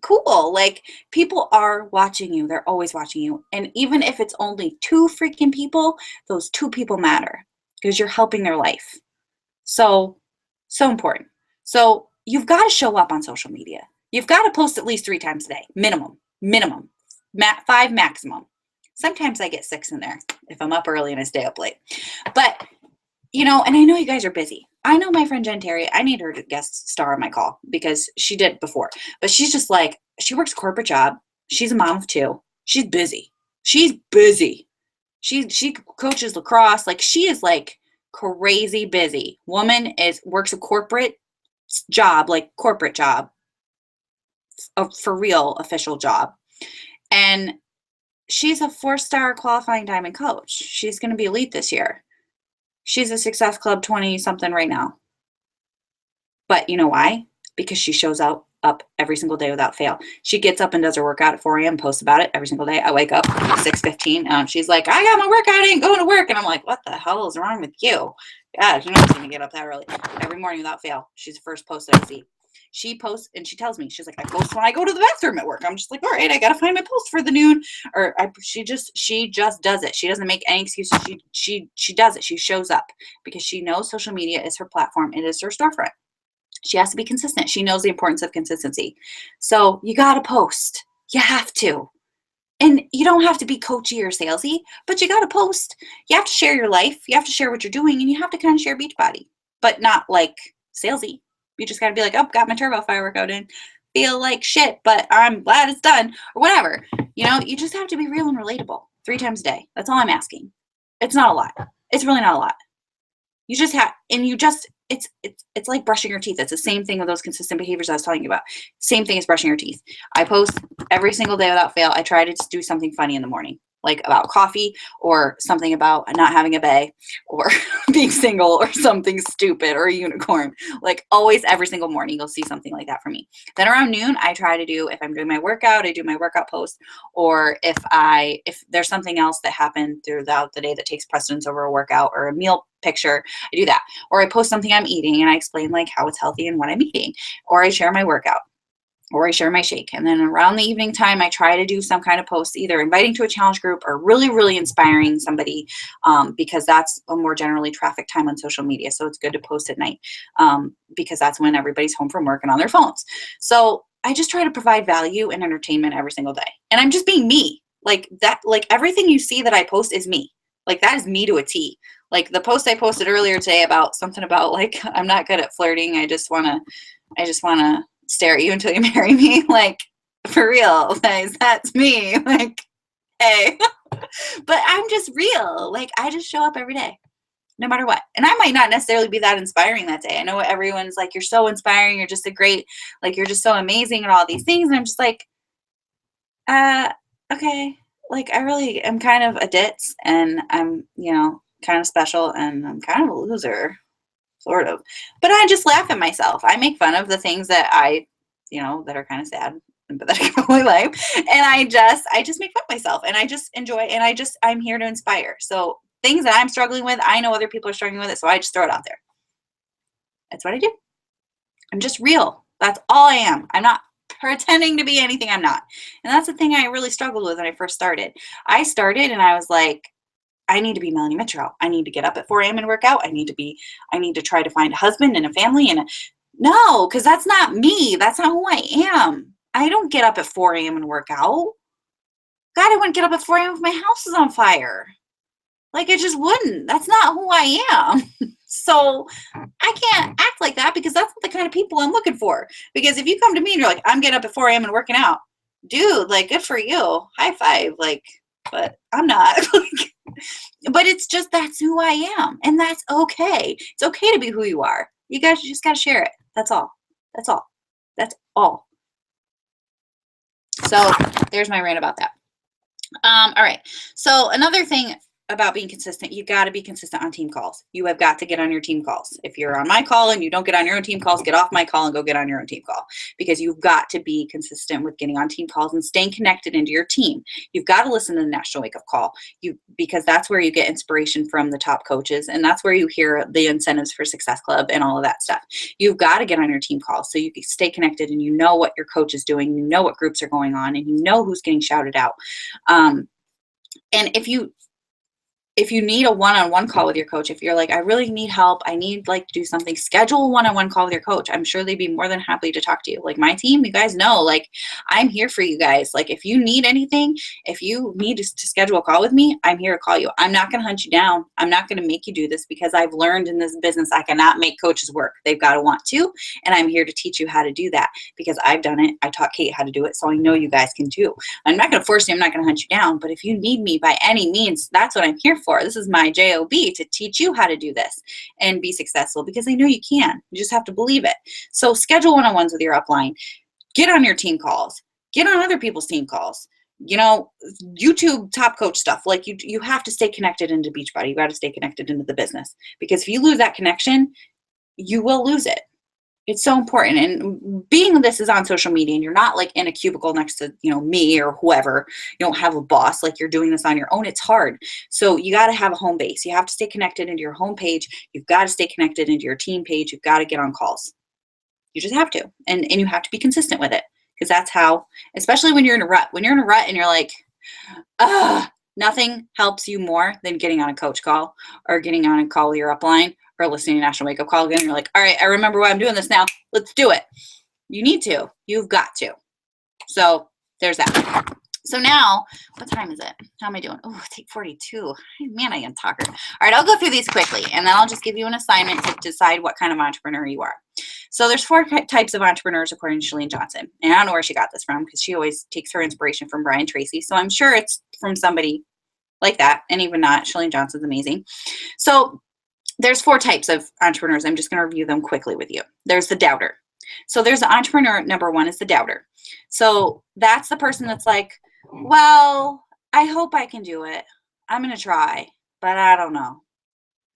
cool. Like people are watching you. They're always watching you. And even if it's only 2 freaking people, those 2 people matter because you're helping their life. So important. So you've got to show up on social media. You've got to post at least 3 times a day, minimum, 5 maximum. Sometimes I get 6 in there if I'm up early and I stay up late, but and I know you guys are busy. I know my friend Jen Terry, I need her to guest star on my call because she did before. But she's just like, she works a corporate job. She's a mom of 2. She's busy. She coaches lacrosse. Like she is like crazy busy. Woman works a corporate job, like corporate job, a for real official job. And she's a 4-star qualifying diamond coach. She's going to be elite this year. She's a Success Club 20 something right now. But you know why? Because she shows up up every single day without fail. She gets up and does her workout at 4 a.m., posts about it every single day. I wake up at 6:15. She's like, I got my workout, I ain't going to work. And I'm like, what the hell is wrong with you? God, you're not going to get up that early. Every morning without fail. She's the first post that I see. She posts and she tells me, she's like, I post when I go to the bathroom at work. I'm just like, all right, I got to find my post for the noon. She just does it. She doesn't make any excuses. She does it. She shows up because she knows social media is her platform. It is her storefront. She has to be consistent. She knows the importance of consistency. So you got to post. You have to. And you don't have to be coachy or salesy, but you got to post. You have to share your life. You have to share what you're doing, and you have to kind of share Beachbody, but not like salesy. You just got to be like, oh, got my turbo fire workout in. Feel like shit, but I'm glad it's done, or whatever. You just have to be real and relatable 3 times a day. That's all I'm asking. It's not a lot. It's really not a lot. You just have, and you just, it's like brushing your teeth. It's the same thing with those consistent behaviors I was telling you about. Same thing as brushing your teeth. I post every single day without fail. I try to just do something funny in the morning, like about coffee or something about not having a bae or being single or something stupid or a unicorn. Like always, every single morning, you'll see something like that from me. Then around noon, I try to do, if I'm doing my workout, I do my workout post, or if there's something else that happened throughout the day that takes precedence over a workout or a meal picture, I do that. Or I post something I'm eating and I explain like how it's healthy and what I'm eating, or I share my workout, or I share my shake. And then around the evening time, I try to do some kind of post, either inviting to a challenge group or really, really inspiring somebody, because that's a more generally traffic time on social media. So it's good to post at night, because that's when everybody's home from work and on their phones. So I just try to provide value and entertainment every single day. And I'm just being me. Like that, like everything you see that I post is me. Like that is me to a T. Like the post I posted earlier today about something about like, I'm not good at flirting. I just want to stare at you until you marry me. Like, for real, guys, that's me. Like, hey, but I'm just real. Like, I just show up every day, no matter what. And I might not necessarily be that inspiring that day. I know everyone's like, you're so inspiring. You're just you're just so amazing and all these things. And I'm just like, okay. Like, I really am kind of a ditz, and I'm, kind of special, and I'm kind of a loser. Sort of. But I just laugh at myself. I make fun of the things that that are kind of sad and pathetic about my life. And I just make fun of myself, and I just enjoy, and I'm here to inspire. So things that I'm struggling with, I know other people are struggling with it. So I just throw it out there. That's what I do. I'm just real. That's all I am. I'm not pretending to be anything I'm not. And that's the thing I really struggled with when I first started. I started and I was like, I need to be Melanie Mitchell. I need to get up at 4 a.m. and work out. I need to try to find a husband and a family. No, because that's not me. That's not who I am. I don't get up at 4 a.m. and work out. God, I wouldn't get up at 4 a.m. if my house is on fire. Like, I just wouldn't. That's not who I am. So I can't act like that, because that's not the kind of people I'm looking for. Because if you come to me and you're like, I'm getting up at 4 a.m. and working out, dude, like, good for you. High five. Like, but I'm not. But it's just, that's who I am. And that's okay. It's okay to be who you are. You guys just got to share it. That's all. That's all. That's all. So there's my rant about that. All right. So another thing about being consistent, you got to be consistent on team calls. You have got to get on your team calls. If you're on my call and you don't get on your own team calls, get off my call and go get on your own team call, because you've got to be consistent with getting on team calls and staying connected into your team. You've got to listen to the National Wake Up Call, because that's where you get inspiration from the top coaches, and that's where you hear the Incentives for Success Club and all of that stuff. You've got to get on your team calls so you can stay connected, and you know what your coach is doing, you know what groups are going on, and you know who's getting shouted out. And if you need a one-on-one call with your coach, if you're like, I really need help, I need to do something, schedule a one-on-one call with your coach. I'm sure they'd be more than happy to talk to you. Like my team, you guys know, like I'm here for you guys. Like if you need anything, if you need to schedule a call with me, I'm here to call you. I'm not going to hunt you down. I'm not going to make you do this, because I've learned in this business, I cannot make coaches work. They've got to want to, and I'm here to teach you how to do that, because I've done it. I taught Kate how to do it. So I know you guys can too. I'm not going to force you. I'm not going to hunt you down, but if you need me by any means, that's what I'm here for. This is my job, to teach you how to do this and be successful, because I know you can. You just have to believe it. So schedule one-on-ones with your upline. Get on your team calls. Get on other people's team calls. YouTube top coach stuff. Like you have to stay connected into Beachbody. You got to stay connected into the business, because if you lose that connection, you will lose it. It's so important. And being this is on social media and you're not like in a cubicle next to, me or whoever, you don't have a boss, like you're doing this on your own. It's hard. So you got to have a home base. You have to stay connected into your home page. You've got to stay connected into your team page. You've got to get on calls. You just have to. And you have to be consistent with it, because that's how, especially when you're in a rut, and you're like, nothing helps you more than getting on a coach call or getting on a call with your upline or listening to National Wake Up Call again. You're like, all right, I remember why I'm doing this now. Let's do it. You need to. You've got to. So there's that. So now, what time is it? How am I doing? Oh, it's 8:42. Man, I am a talker. All right, I'll go through these quickly, and then I'll just give you an assignment to decide what kind of entrepreneur you are. So there's 4 types of entrepreneurs according to Chalene Johnson. And I don't know where she got this from, because she always takes her inspiration from Brian Tracy. So I'm sure it's from somebody like that. And even not, Chalene Johnson's amazing. So there's 4 types of entrepreneurs. I'm just going to review them quickly with you. There's the doubter. So there's the entrepreneur, number 1 is the doubter. So that's the person that's like, well, I hope I can do it. I'm going to try, but I don't know.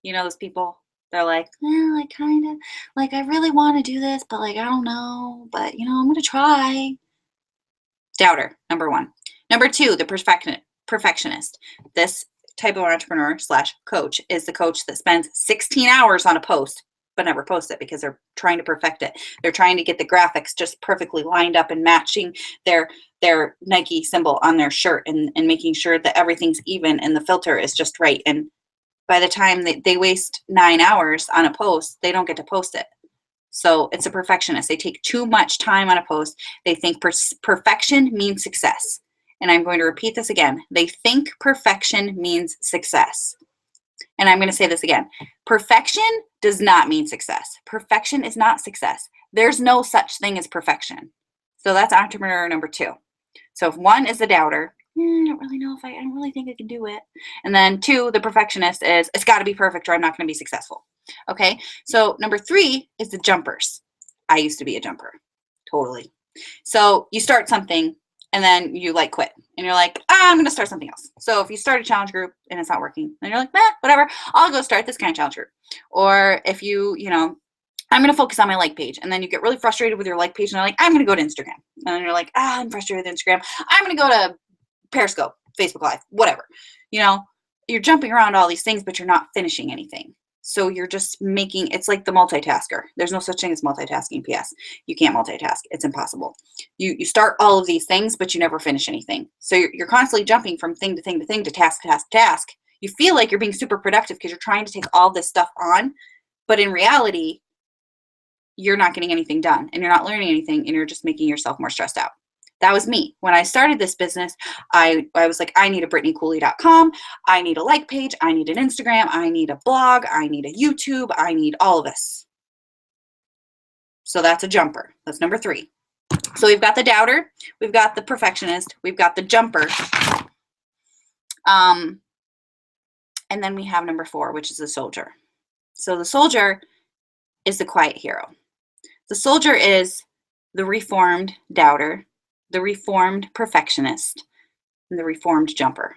You know those people? They're like, I kind of, like, I really want to do this, but like, I don't know, but I'm going to try. Doubter, number 1. Number 2, the perfectionist. This type of entrepreneur / coach is the coach that spends 16 hours on a post, but never posts it because they're trying to perfect it. They're trying to get the graphics just perfectly lined up and matching their Nike symbol on their shirt and making sure that everything's even and the filter is just right. And by the time they waste 9 hours on a post, they don't get to post it. So it's a perfectionist. They take too much time on a post. They think perfection means success. And I'm going to repeat this again. They think perfection means success. And I'm going to say this again. Perfection does not mean success. Perfection is not success. There's no such thing as perfection. So that's entrepreneur number 2. So if 1 is the doubter, I don't really know if I don't really think I can do it. And then 2, the perfectionist is, it's got to be perfect or I'm not going to be successful. Okay. So number 3 is the jumpers. I used to be a jumper. Totally. So you start something and then you like quit and you're like, I'm going to start something else. So if you start a challenge group and it's not working, then you're like, whatever, I'll go start this kind of challenge group. Or if I'm going to focus on my like page. And then you get really frustrated with your like page and you're like, I'm going to go to Instagram. And then you're like, I'm frustrated with Instagram. I'm going to go to Periscope, Facebook Live, whatever. You're jumping around all these things, but you're not finishing anything. So you're just it's like the multitasker. There's no such thing as multitasking, PS. You can't multitask. It's impossible. You start all of these things, but you never finish anything. So you're constantly jumping from thing to thing to thing to task to task to task. You feel like you're being super productive because you're trying to take all this stuff on, but in reality, you're not getting anything done and you're not learning anything and you're just making yourself more stressed out. That was me. When I started this business, I was like, I need a BrittanyCooley.com. I need a like page. I need an Instagram. I need a blog. I need a YouTube. I need all of this. So that's a jumper. That's number 3. So we've got the doubter. We've got the perfectionist. We've got the jumper. And then we have number 4, which is the soldier. So the soldier is the quiet hero. The soldier is the reformed doubter, the reformed perfectionist, and the reformed jumper.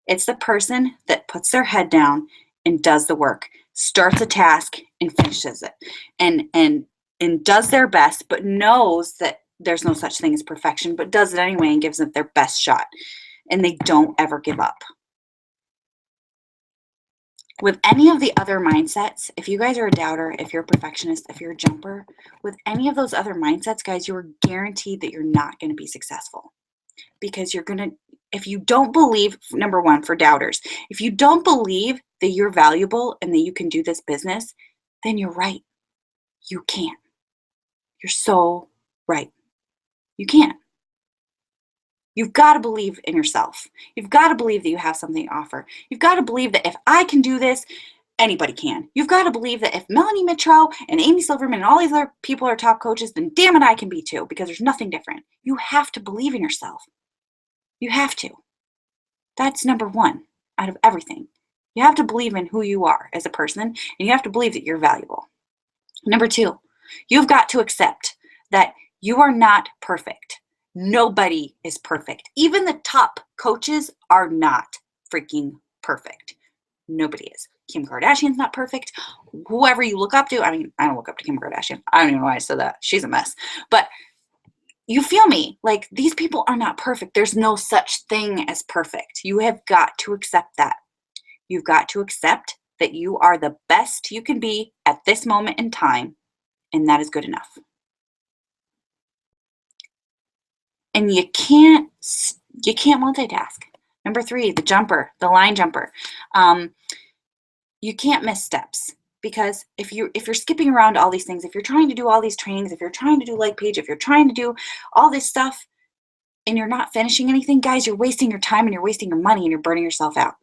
It's the person that puts their head down and does the work, starts a task and finishes it, and does their best, but knows that there's no such thing as perfection, but does it anyway and gives it their best shot. And they don't ever give up. With any of the other mindsets, if you guys are a doubter, if you're a perfectionist, if you're a jumper, with any of those other mindsets, guys, you are guaranteed that you're not going to be successful. Because if you don't believe, number 1, for doubters, if you don't believe that you're valuable and that you can do this business, then you're right. You can't. You're so right. You can't. You've got to believe in yourself. You've got to believe that you have something to offer. You've got to believe that if I can do this, anybody can. You've got to believe that if Melanie Mitro and Amy Silverman and all these other people are top coaches, then damn it, I can be too, because there's nothing different. You have to believe in yourself. You have to. That's number 1 out of everything. You have to believe in who you are as a person, and you have to believe that you're valuable. Number 2, you've got to accept that you are not perfect. Nobody is perfect. Even the top coaches are not freaking perfect. Nobody is. Kim Kardashian's not perfect. Whoever you look up to, I mean, I don't look up to Kim Kardashian. I don't even know why I said that. She's a mess. But you feel me? Like, these people are not perfect. There's no such thing as perfect. You have got to accept that. You've got to accept that you are the best you can be at this moment in time, and that is good enough. And you can't multitask. Number 3, the line jumper. You can't miss steps, because if you're skipping around all these things, if you're trying to do all these trainings, if you're trying to do like page, if you're trying to do all this stuff and you're not finishing anything, guys, you're wasting your time and you're wasting your money and you're burning yourself out.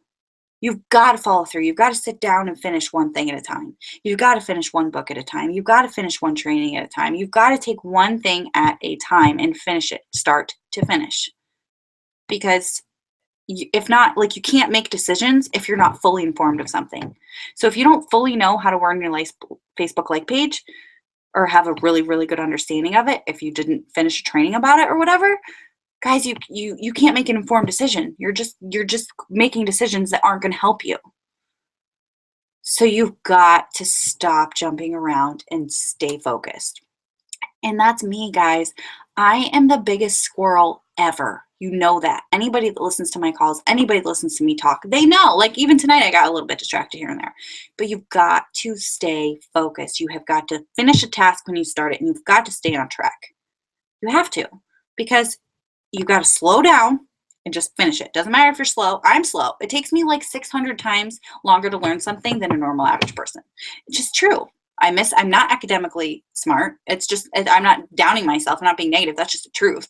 You've got to follow through. You've got to sit down and finish one thing at a time. You've got to finish one book at a time. You've got to finish one training at a time. You've got to take one thing at a time and finish it, start to finish. Because if not, like, you can't make decisions if you're not fully informed of something. So if you don't fully know how to run your Facebook like page, or have a really, really good understanding of it, if you didn't finish a training about it or whatever, guys, you can't make an informed decision. You're just making decisions that aren't going to help you. So you've got to stop jumping around and stay focused. And that's me, guys. I am the biggest squirrel ever. You know that. Anybody that listens to my calls, anybody that listens to me talk, they know. Like, even tonight, I got a little bit distracted here and there. But you've got to stay focused. You have got to finish a task when you start it, and you've got to stay on track. You have to, because you've got to slow down and just finish it. Doesn't matter if you're slow. I'm slow. It takes me like 600 times longer to learn something than a normal average person. It's just true. I'm not academically smart. It's just, I'm not downing myself. I'm not being negative. That's just the truth.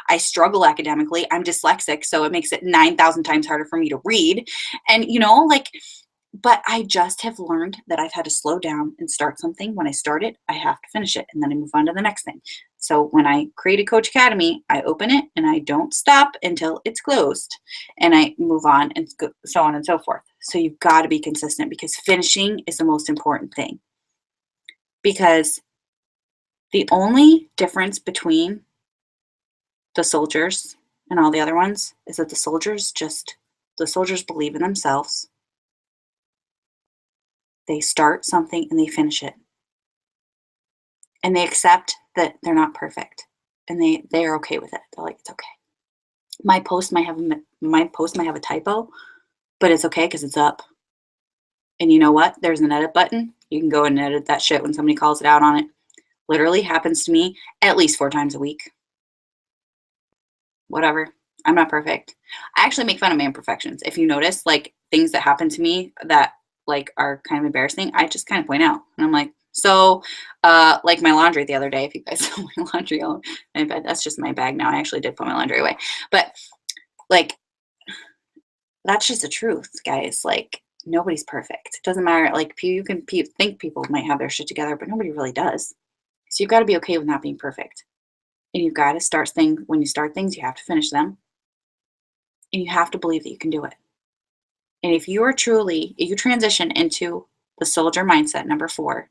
I struggle academically. I'm dyslexic, so it makes it 9,000 times harder for me to read. And, but I just have learned that I've had to slow down and start something. When I start it, I have to finish it, and then I move on to the next thing. So when I created Coach Academy, I open it and I don't stop until it's closed, and I move on, and so on and so forth. So you've got to be consistent, because finishing is the most important thing. Because the only difference between the soldiers and all the other ones is that the soldiers believe in themselves. They start something and they finish it. And they accept that they're not perfect. And they are okay with it. They're like, it's okay. My post might have a typo, but it's okay because it's up. And you know what? There's an edit button. You can go and edit that shit when somebody calls it out on it. Literally happens to me at least 4 times a week. Whatever. I'm not perfect. I actually make fun of my imperfections. If you notice, like, things that happen to me that, like, are kind of embarrassing, I just kind of point out. And I'm like, so, like my laundry the other day, if you guys saw my laundry on my bed, that's just my bag now. I actually did put my laundry away. But, like, that's just the truth, guys. Like, nobody's perfect. It doesn't matter. Like, you can think people might have their shit together, but nobody really does. So you've got to be okay with not being perfect. And you've got to start things. When you start things, you have to finish them. And you have to believe that you can do it. And if you transition into the soldier mindset, number 4,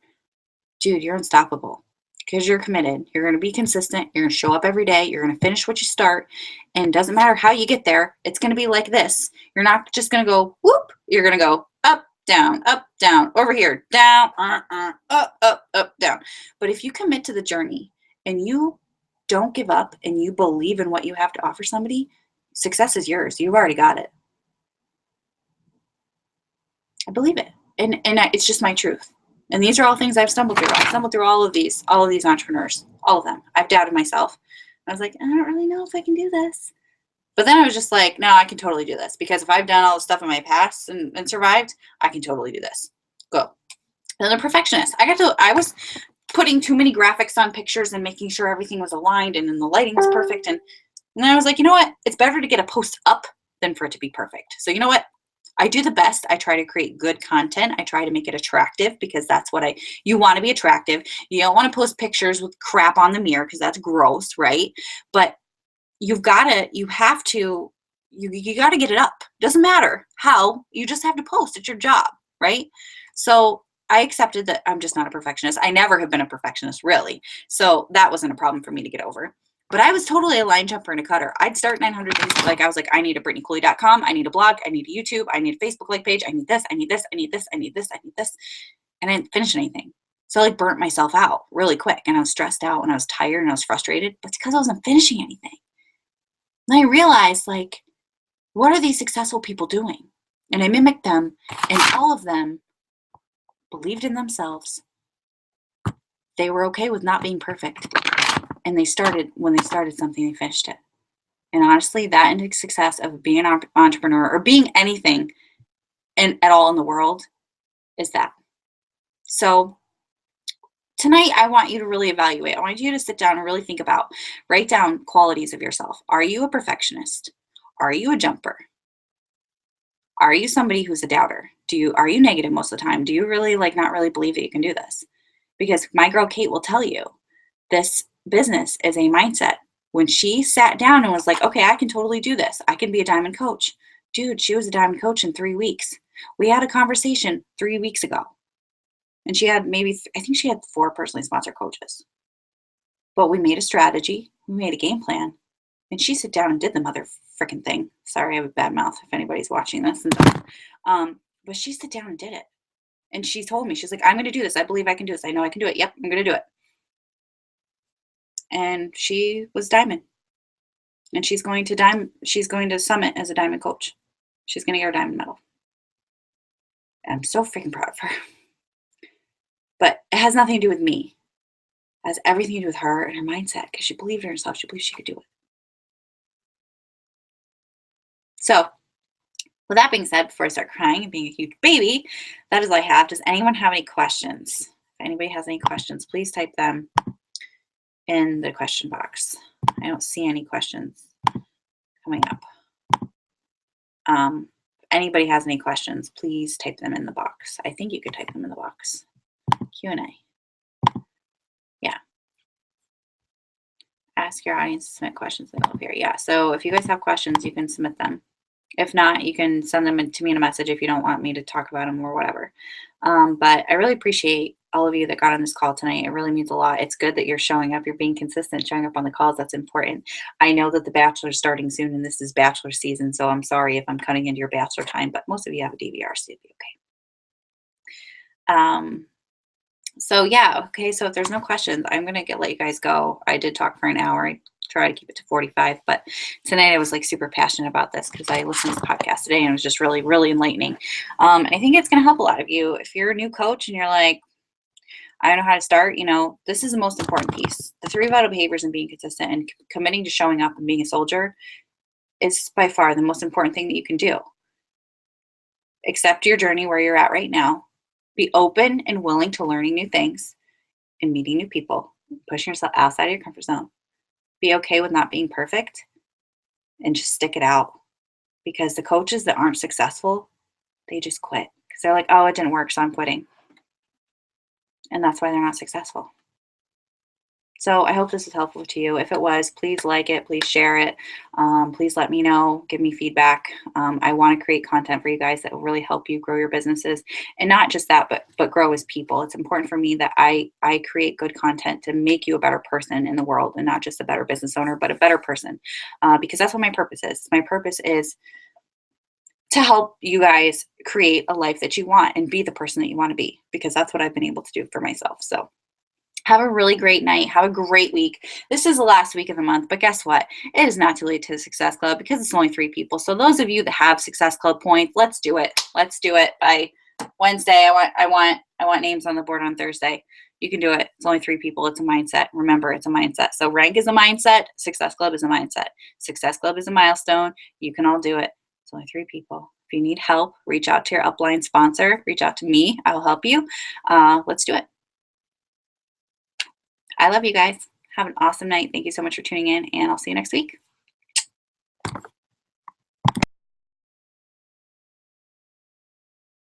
dude, you're unstoppable, because you're committed. You're going to be consistent. You're going to show up every day. You're going to finish what you start. And it doesn't matter how you get there. It's going to be like this. You're not just going to go, whoop. You're going to go up, down, over here, down, up, down. But if you commit to the journey and you don't give up and you believe in what you have to offer somebody, success is yours. You've already got it. I believe it. And it's just my truth. And these are all things I've stumbled through. I've stumbled through all of these entrepreneurs, all of them. I've doubted myself. I was like, I don't really know if I can do this. But then I was just like, no, I can totally do this, because if I've done all the stuff in my past and survived, I can totally do this. Go. And the perfectionist. I was putting too many graphics on pictures and making sure everything was aligned and then the lighting was perfect. And then I was like, you know what? It's better to get a post up than for it to be perfect. So you know what? I do the best. I try to create good content. I try to make it attractive, because that's what you want to be attractive. You don't want to post pictures with crap on the mirror, because that's gross, right? But you got to get it up. Doesn't matter how, you just have to post. It's your job, right? So I accepted that I'm just not a perfectionist. I never have been a perfectionist, really. So that wasn't a problem for me to get over. But I was totally a line jumper and a cutter. I'd start 900 things. Like I was like, I need a BrittanyCooley.com. I need a blog. I need a YouTube. I need a Facebook like page. I need this. I need this. I need this. I need this. I need this. And I didn't finish anything. So I like burnt myself out really quick. And I was stressed out and I was tired and I was frustrated. But it's because I wasn't finishing anything. And I realized, like, what are these successful people doing? And I mimicked them, and all of them believed in themselves. They were okay with not being perfect. And when they started something, they finished it. And honestly, that indicates success of being an entrepreneur or being anything at all in the world is that. So tonight, I want you to really evaluate. I want you to sit down and really think about, write down qualities of yourself. Are you a perfectionist? Are you a jumper? Are you somebody who's a doubter? Are you negative most of the time? Do you really not really believe that you can do this? Because my girl Kate will tell you, this business is a mindset. When she sat down and was like, okay, I can totally do this. I can be a diamond coach. Dude, she was a diamond coach in 3 weeks. We had a conversation 3 weeks ago. And she had I think she had 4 personally sponsored coaches. But we made a strategy. We made a game plan. And she sat down and did the mother freaking thing. Sorry, I have a bad mouth if anybody's watching this. But she sat down and did it. And she told me, she's like, I'm going to do this. I believe I can do this. I know I can do it. Yep, I'm going to do it. And she was diamond. And she's going to summit as a diamond coach. She's going to get her diamond medal. And I'm so freaking proud of her. But it has nothing to do with me. It has everything to do with her and her mindset, because she believed in herself. She believed she could do it. So, with that being said, before I start crying and being a huge baby, that is all I have. Does anyone have any questions? If anybody has any questions, please type them in the question box. I don't see any questions coming up. If anybody has any questions, please type them in the box. I think you could type them in the box. Q&A. Yeah. Ask your audience to submit questions up here. Yeah, so if you guys have questions, you can submit them. If not, you can send them to me in a message if you don't want me to talk about them or whatever. But I really appreciate all of you that got on this call tonight. It really means a lot. It's good that you're showing up. You're being consistent, showing up on the calls. That's important. I know that the Bachelor's starting soon, and this is Bachelor season, so I'm sorry if I'm cutting into your Bachelor time, but most of you have a DVR, so it'll be okay. So yeah, okay, so if there's no questions, I'm going to let you guys go. I did talk for an hour. I try to keep it to 45, but tonight I was super passionate about this because I listened to the podcast today and it was just really, really enlightening. And I think it's going to help a lot of you. If you're a new coach and you're like, I don't know how to start, this is the most important piece. The 3 vital behaviors and being consistent and committing to showing up and being a soldier is by far the most important thing that you can do. Accept your journey where you're at right now. Be open and willing to learning new things and meeting new people, pushing yourself outside of your comfort zone. Be okay with not being perfect and just stick it out, because the coaches that aren't successful, they just quit because they're like, oh, it didn't work, so I'm quitting. And that's why they're not successful. So I hope this is helpful to you. If it was, please like it, please share it. Please let me know, give me feedback. I want to create content for you guys that will really help you grow your businesses. And not just that, but grow as people. It's important for me that I create good content to make you a better person in the world, and not just a better business owner, but a better person. Because that's what my purpose is. My purpose is to help you guys create a life that you want and be the person that you want to be, because that's what I've been able to do for myself. So have a really great night. Have a great week. This is the last week of the month, but guess what? It is not too late to the Success Club, because it's only 3 people. So those of you that have Success Club points, let's do it. Let's do it by Wednesday. I want names on the board on Thursday. You can do it. It's only 3 people. It's a mindset. Remember, it's a mindset. So rank is a mindset. Success Club is a mindset. Success Club is a milestone. You can all do it. It's only 3 people. If you need help, reach out to your upline sponsor. Reach out to me. I will help you. Let's do it. I love you guys. Have an awesome night. Thank you so much for tuning in, and I'll see you next week.